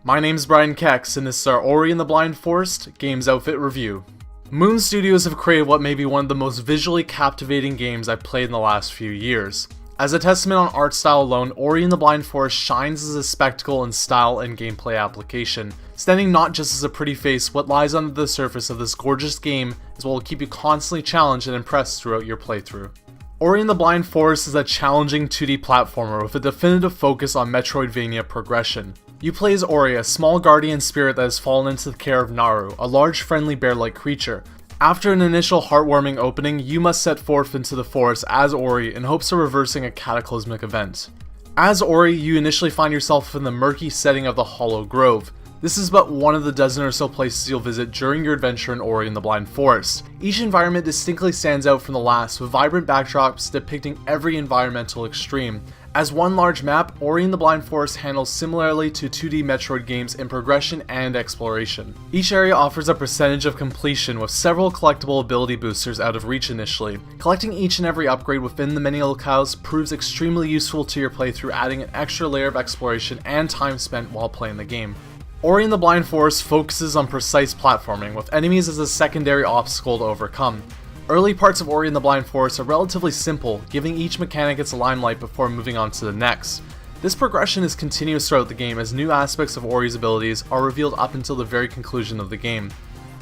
My name's Brian Kex, and this is our Ori and the Blind Forest Games Outfit Review. Moon Studios have created what may be one of the most visually captivating games I've played in the last few years. As a testament on art style alone, Ori and the Blind Forest shines as a spectacle in style and gameplay application, standing not just as a pretty face. What lies under the surface of this gorgeous game is what will keep you constantly challenged and impressed throughout your playthrough. Ori and the Blind Forest is a challenging 2D platformer with a definitive focus on metroidvania progression. You play as Ori, a small guardian spirit that has fallen into the care of Naru, a large friendly bear-like creature. After an initial heartwarming opening, you must set forth into the forest as Ori in hopes of reversing a cataclysmic event. As Ori, you initially find yourself in the murky setting of the Hollow Grove. This is but one of the dozen or so places you'll visit during your adventure in Ori and the Blind Forest. Each environment distinctly stands out from the last, with vibrant backdrops depicting every environmental extreme. As one large map, Ori and the Blind Forest handles similarly to 2D Metroid games in progression and exploration. Each area offers a percentage of completion, with several collectible ability boosters out of reach initially. Collecting each and every upgrade within the many locales proves extremely useful to your playthrough, adding an extra layer of exploration and time spent while playing the game. Ori and the Blind Forest focuses on precise platforming, with enemies as a secondary obstacle to overcome. Early parts of Ori and the Blind Forest are relatively simple, giving each mechanic its limelight before moving on to the next. This progression is continuous throughout the game as new aspects of Ori's abilities are revealed up until the very conclusion of the game.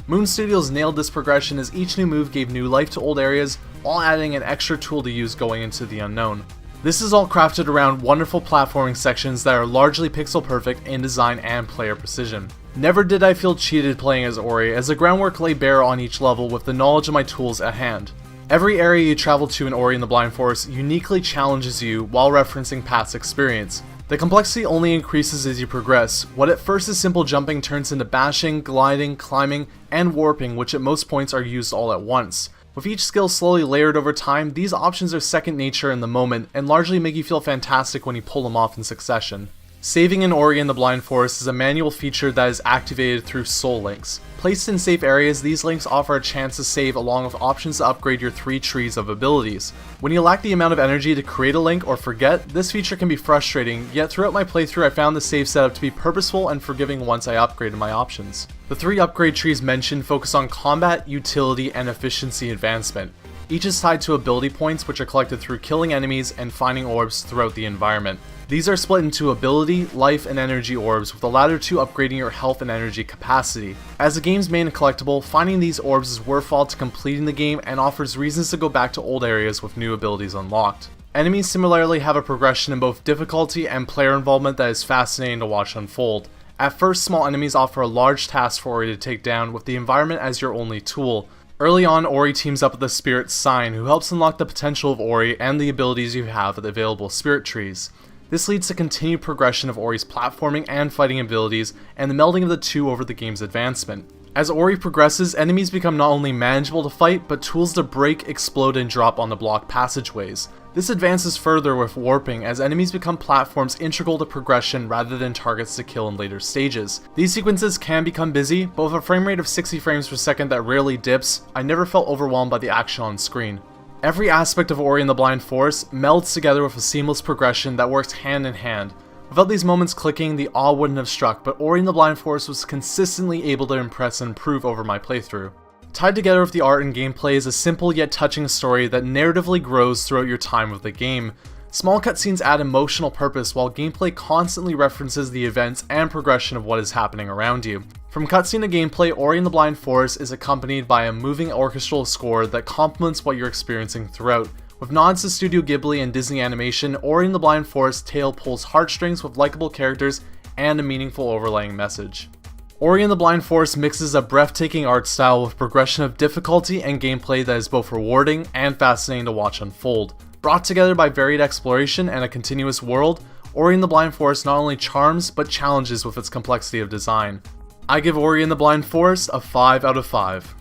Moon Studios nailed this progression as each new move gave new life to old areas, while adding an extra tool to use going into the unknown. This is all crafted around wonderful platforming sections that are largely pixel perfect in design and player precision. Never did I feel cheated playing as Ori, as the groundwork lay bare on each level with the knowledge of my tools at hand. Every area you travel to in Ori and the Blind Forest uniquely challenges you while referencing past experience. The complexity only increases as you progress. What at first is simple jumping turns into bashing, gliding, climbing, and warping, which at most points are used all at once. With each skill slowly layered over time, these options are second nature in the moment and largely make you feel fantastic when you pull them off in succession. Saving in Ori and the Blind Forest is a manual feature that is activated through soul links. Placed in safe areas, these links offer a chance to save along with options to upgrade your 3 trees of abilities. When you lack the amount of energy to create a link or forget, this feature can be frustrating, yet throughout my playthrough I found the save setup to be purposeful and forgiving once I upgraded my options. The 3 upgrade trees mentioned focus on combat, utility, and efficiency advancement. Each is tied to ability points which are collected through killing enemies and finding orbs throughout the environment. These are split into ability, life, and energy orbs, with the latter 2 upgrading your health and energy capacity. As the game's main collectible, finding these orbs is worthwhile to completing the game and offers reasons to go back to old areas with new abilities unlocked. Enemies similarly have a progression in both difficulty and player involvement that is fascinating to watch unfold. At first, small enemies offer a large task for Ori to take down, with the environment as your only tool. Early on, Ori teams up with the spirit Sign, who helps unlock the potential of Ori and the abilities you have with available spirit trees. This leads to continued progression of Ori's platforming and fighting abilities, and the melding of the two over the game's advancement. As Ori progresses, enemies become not only manageable to fight, but tools to break, explode, and drop on the block passageways. This advances further with warping, as enemies become platforms integral to progression rather than targets to kill in later stages. These sequences can become busy, but with a frame rate of 60 frames per second that rarely dips, I never felt overwhelmed by the action on screen. Every aspect of Ori and the Blind Forest melds together with a seamless progression that works hand in hand. Without these moments clicking, the awe wouldn't have struck, but Ori and the Blind Forest was consistently able to impress and improve over my playthrough. Tied together with the art and gameplay is a simple yet touching story that narratively grows throughout your time with the game. Small cutscenes add emotional purpose, while gameplay constantly references the events and progression of what is happening around you. From cutscene to gameplay, Ori and the Blind Forest is accompanied by a moving orchestral score that complements what you're experiencing throughout. With nods to Studio Ghibli and Disney animation, Ori and the Blind Forest tale pulls heartstrings with likable characters and a meaningful overlaying message. Ori and the Blind Forest mixes a breathtaking art style with progression of difficulty and gameplay that is both rewarding and fascinating to watch unfold. Brought together by varied exploration and a continuous world, Ori and the Blind Forest not only charms but challenges with its complexity of design. I give Ori and the Blind Forest a 5 out of 5.